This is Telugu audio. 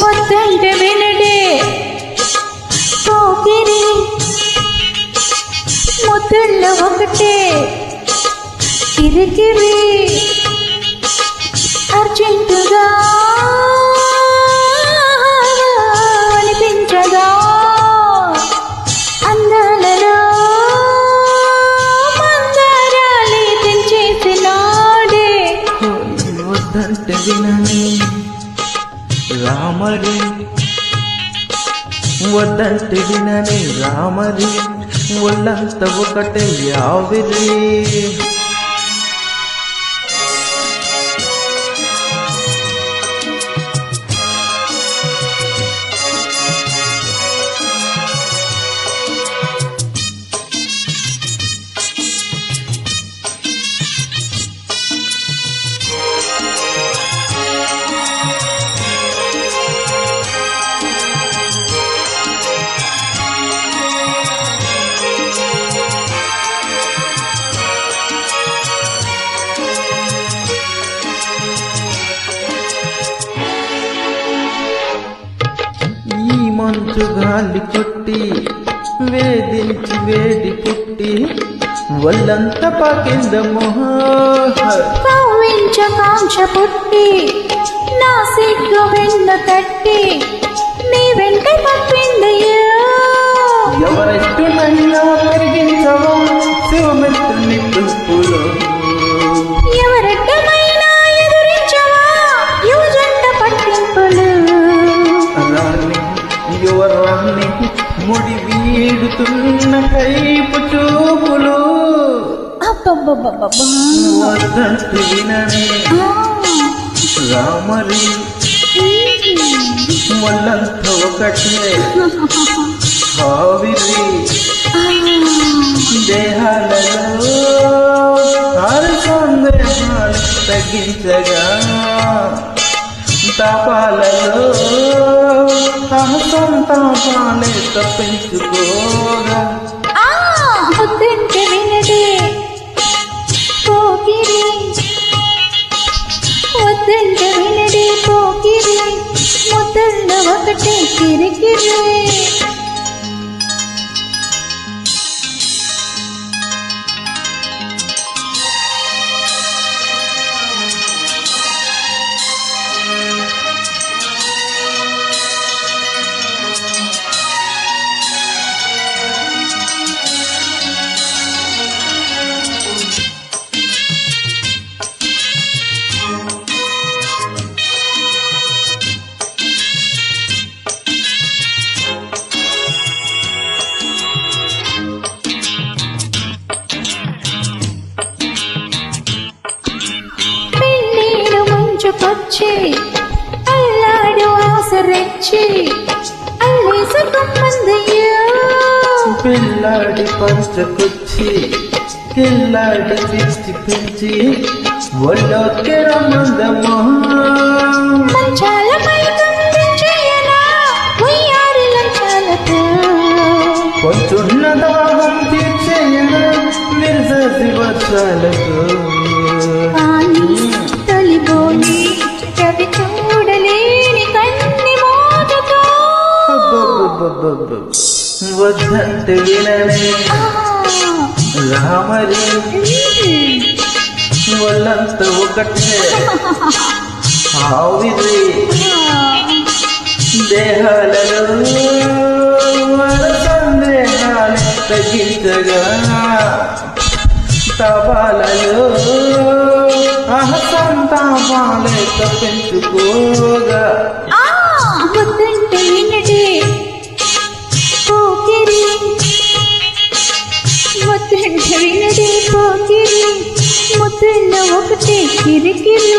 వద్దంటే వినడే పోకిరి ముద్దుల్లో ఒకటే కిరికిరి అర్జెంటుగా అనిపించగా అందాలలో మందారాలి తెంచేసినాడే వద్దంటే వినని రామరి వద్దంటే వినని రామరి ఒళ్ళంత ఒకటే యావిరి మంచు గాలి కొట్టి వేధించి వేడి పుట్టి వల్లంత పాకింద కాంక్ష పుట్టి నా సిగ్గు వెన్న తట్టి నీ వెంట పప్పిందయ్యా ఎవరెట్టునైనా పెరిగించవా శివమెట్టు నిప్పులో ఎవరెట్టమైనా ఎదురించవా యువజంట పట్టింపులు యువరాన్ని ముడి వీడుతున్న కైపు చూపులు వద్దంటూ వినని రామరి వల్లంత ఒకటే ఆవిరి దేహాలలో సందేహాలు తగ్గించగా తాపాలలో తాపాలే తప్పించుకోగా వద్దంటే వినడే పోకిరి వద్దంటే వినడే పోకిరి ముద్దుల్లో ఒకటే కిరికిరి వచ్చి అల్లాడు ఆసరెచ్చి అల్లేసుకుమందయ్యా పిల్లాడి పంచకొచ్చి కిల్లాడి పిచ్చి పెంచి ఒళ్ళోకి రమ్మందమ్మా మంచాలపై చేయనా ఉయ్యారి లంచాలతో కొంచున్న దాహం తీర్చేయనా విరసాసి వర్షాలతో తొలిబోని కవి చూడలేని కన్ని మోతతో వద్దంటే వినని రామరి ఒళ్ళంత ఒకటే ఆవిరి దేహాలలో సందేహాలు తగ్గించగా తపాలలో సంతాపాలే తప్పించుకోగా వద్దంటే వినడే పోకిరి వద్దంటే వినడే పోకిరి ముద్దుల్లో ఒకటే కిరికిరి